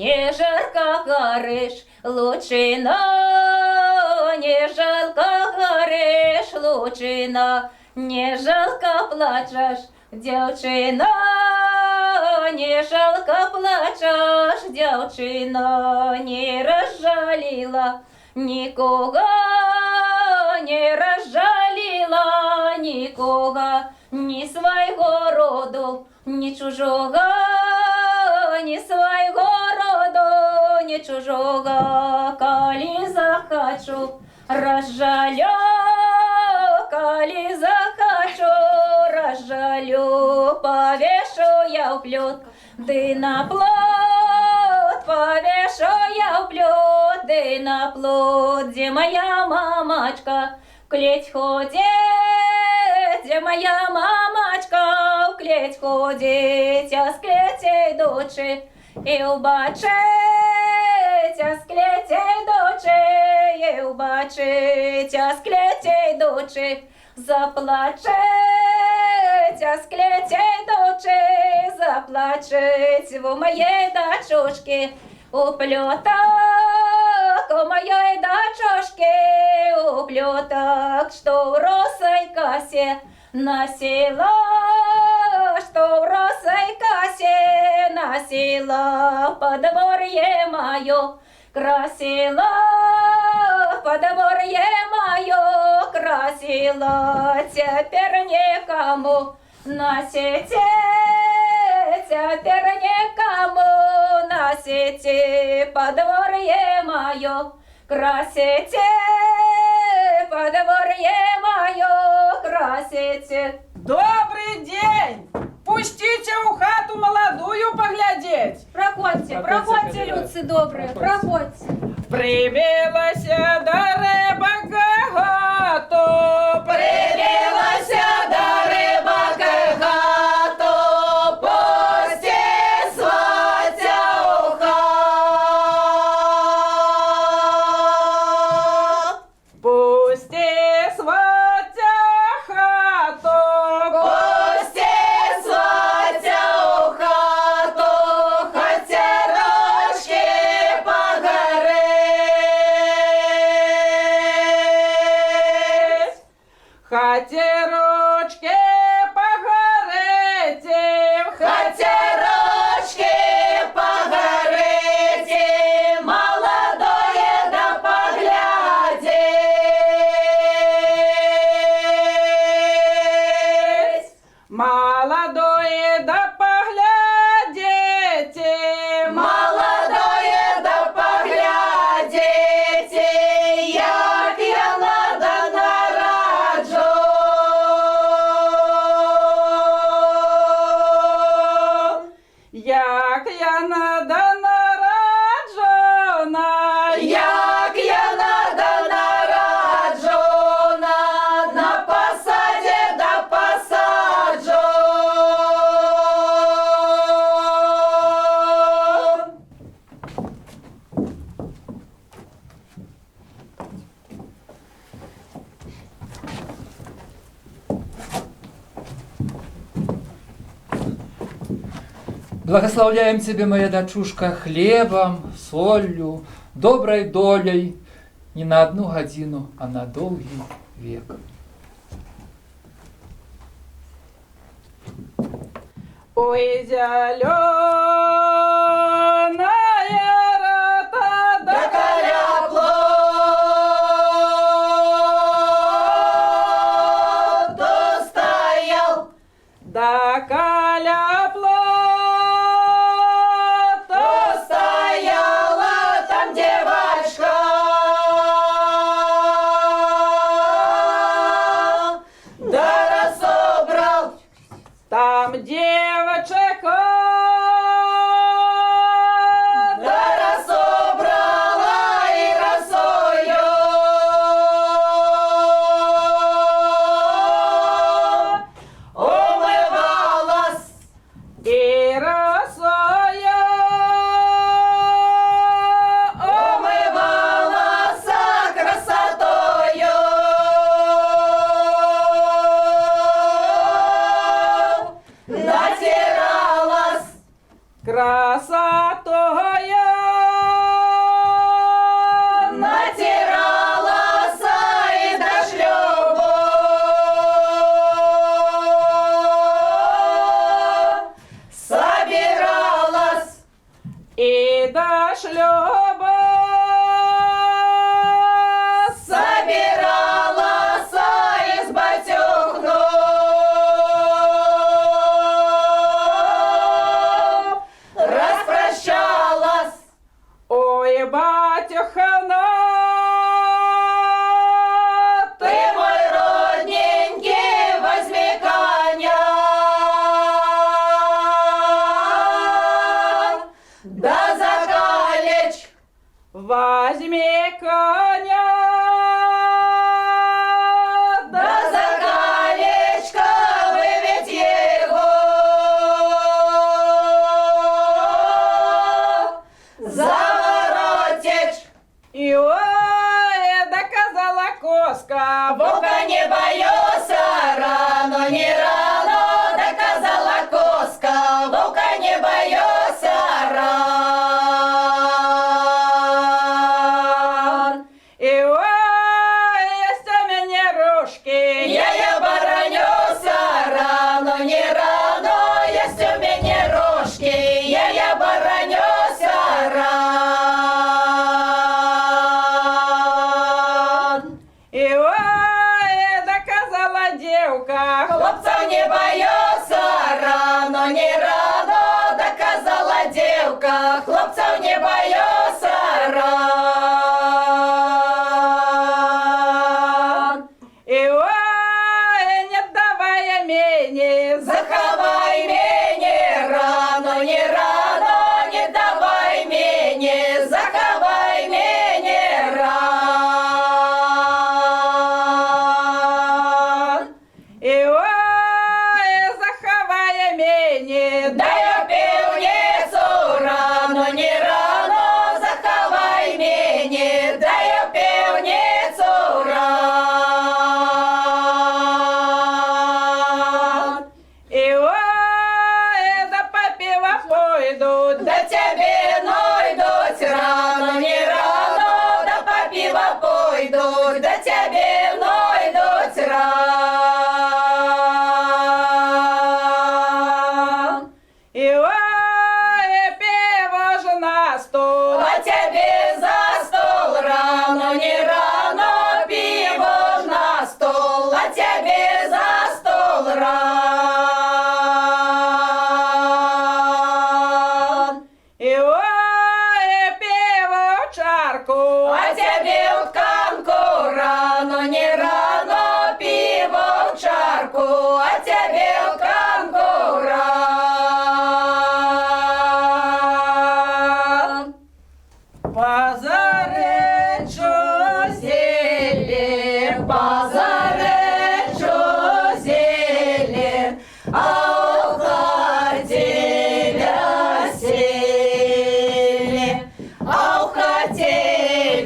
не жарко горишь, лучина, не жалко горишь, лучина, не жалко плачешь, девчина, не жалко плачешь, девчина, не разжалила нікого, не разжалила нікого, ні свого роду, ні чужого, ні свого роду, ні чужого, коли захочу, разжалю, коли захочу, разжалю, повешу я в плют, ды на плот, повешу я в плют, ды на плот, где моя мамочка в клеть ходит, где моя мамочка в клеть ходить, а с клетей дочи и убачить, а с клетей дочи и убачить, а с клетей дочи заплачить, а с клетей дочи заплачить, в моей дочушке уплеток, у моей дочушке уплеток, что в росой косе носила, что в росой косе носила, подворье мое красила, подворье мое красила, теперь никому на сети, теперь никому на сети, подворье мое красите, подворье мое красите. Добрый день! Пустите в хату молодую поглядеть. Проходьте, проходьте, люди добрые, проходьте. Прибилася до рибака гато, Прибилася до рибака гато, пусти сватя у хату. пусти сватя хату, Пусти сватя у хату, хотя рожки погорить. хатерочки погорите, Хотя рожки погорите, молодое да поглядеть. молодое да поглядите, Молодое да поглядите, як я надо нараджу. як я надо нараджена, Як я надо нараджена, на посаді да посаджу. Благословляем Тебе, моя дочушка, хлебом, солью, доброй долей, не на одну годину, а на долгий век. ой, зеленая рота да Коляплот достоял, да каляплот, достояла там девочка. Да разобрал, там девочка, да разобрала и росою. Умывалась и росою, умывалась красотою. На девка, Вовка не боялся, рано, не рано, доказала коска. Вовка не боялся, рано. и ой, есть у меня рожки. Я боронюся, рано, не рано, есть у меня рожки. Я боронюся, рано. И ой, доказала девка, Хлопцев не боялся, рано, не рано, доказала девка. Хлопцев не боялся, рано. и ой, не давай имени, Заховай мені, рано, не рано, не давай мені, заховай мені, рано. и ой, заховай имени, Дай півницю, рано, не рано, заховай мені, дай півницю, рано. и ой, да попива пойду, До тебе найдуть, рано, не рано, да по пиво пойдуть, до тебе найдуть, рано. и ой, пиво ж на стол. А тебе за стол, рано, не рано, пиво ж на стол, а тебе за стол, рано. И ой, пиво в чарку, А тебе в тканку, рано, не рано, пиво в чарку, а тебе в тканку, рано. позаречу Зелень, позаречу зелень, а у хаті весілля, а у хаті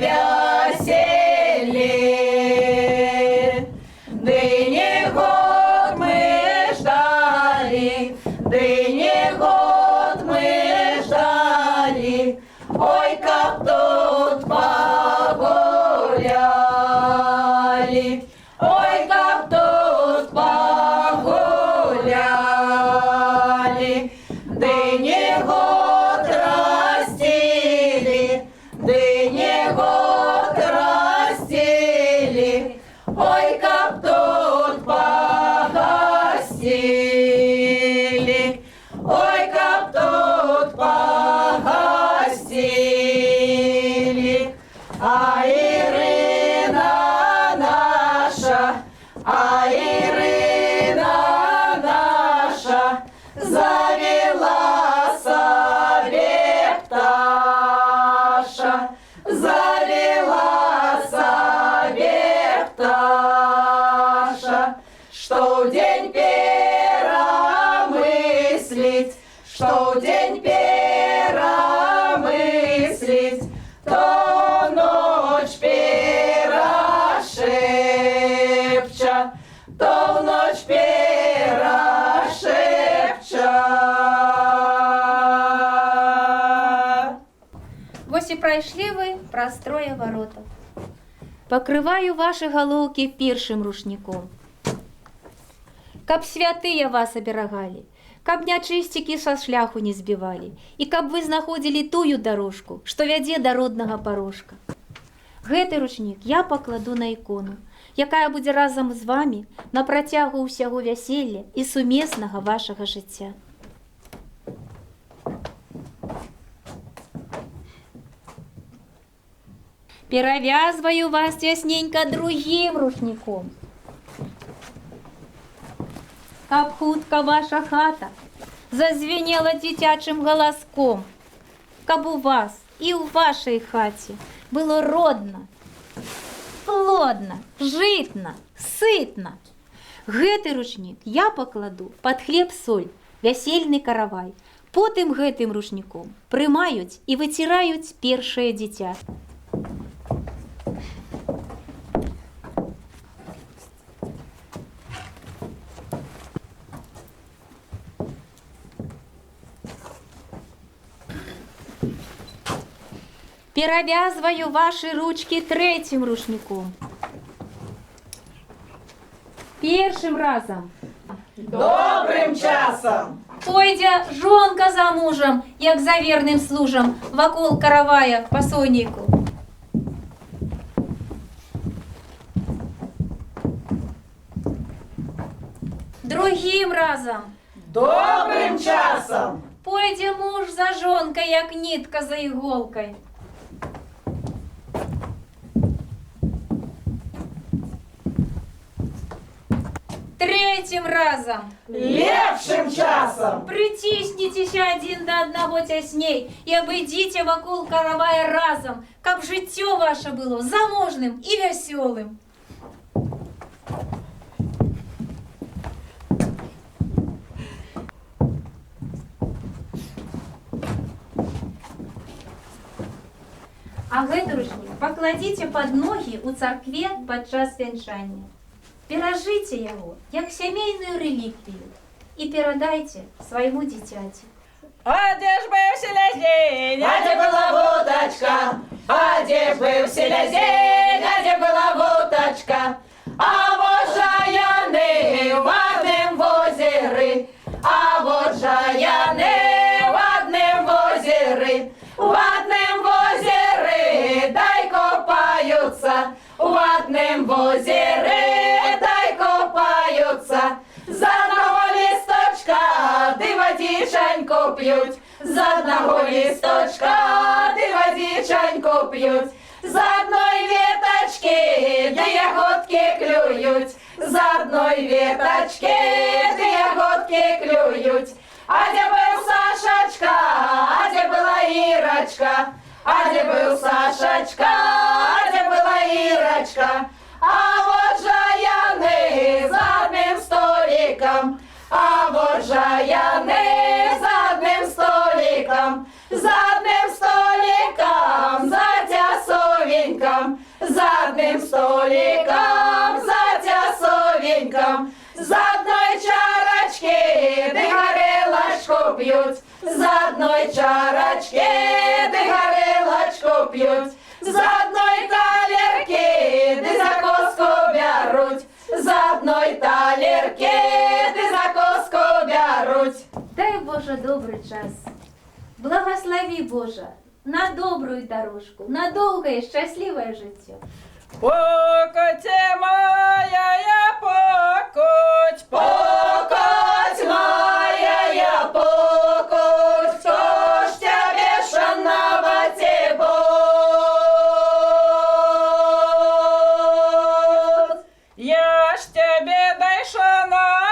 весілля. Дині год ми ждали, дині год ми ждали, ой, как тут погуляли, ой, как тут погуляли. Дині год растили, дині год растили, ой, как тут погостили, ой, как тут погостили. А Ірина наша, а Ірина наша завела собі пташа, завела собі пташа, что в день перемыслить, что в день перемыслить, то ночь перешепча, то в ночь перешепча. Вось і прайшлі вы прастрое ворота. Покрываю ваши головки першым рушником. Каб святыя вас оберагалі, каб нячысцікі са шляху не збівалі, і каб вы знаходзілі тую дарожку, што вядзе да роднага парожка. Гэты ручнік я пакладу на ікону, якая будзе разам з вамі на працягу ўсяго вяселля і сумеснага вашага жыцця. Перавязваю вас ясненька другім рушніком. Каб хутка ваша хата зазвенела дзіцячым галаском, каб у вас і ў вашай хаце было родна, плодна, жытна, сытна. Гэты ручнік я пакладу пад хлеб-соль, вясельны каравай. Потым гэтым рушніком прымаюць і выціраюць першае дзіця. Перавязваю ваши ручки третьим рушником. Першим разом. Добрым часом. Пойдя жонка за мужем, як за верним служам, вакол каравая по сонейку. Другим разом. Добрым часом. Пойдя муж за жонкой, як нитка за иголкой. Третьим разом. Лепшим часом. Притиснитесь один до одного тясней и обойдите вокруг каравая разом, как життё ваше было заможным и веселым. А гэты рушник покладите под ноги у царкве падчас вянчання. Перажыце яго, як сямейную реліквію, і перадайце свайму дзіцяці. А де ж бив селезень? А где была водочка? А где был селезень? А где была водочка? А вот же яны в одном озере. А вот же яны в одном озере. В одном озере дай копаются. В одном озере дай копаются. За одного листочка ты водиченьку пьют. За одного листочка ты водиченьку пьют. За одной веточки две ягодки клюют. За одной веточки две ягодки клюют. А где был Сашечка? А где была Ирочка? А где был Сашечка? А где была Ирочка? А вот же яны за одним столиком. А вот же яны за одним столиком. За одним столиком, за тясовеньком. За одним столиком, за тясовеньком. За одной чарочки да горелочку пьют. За одной чарочки да горелочку пьют. За одной талерки да закуску берут. За одной талерки да закуску берут. Дай, Боже, добрый час. Благослови, Боже, на добрую дорожку, на долгое счастливое життя. Покоте моя, я покоть, Покоть моя, покоть, кто ж тебе шановать будет? я ж тебе дай шана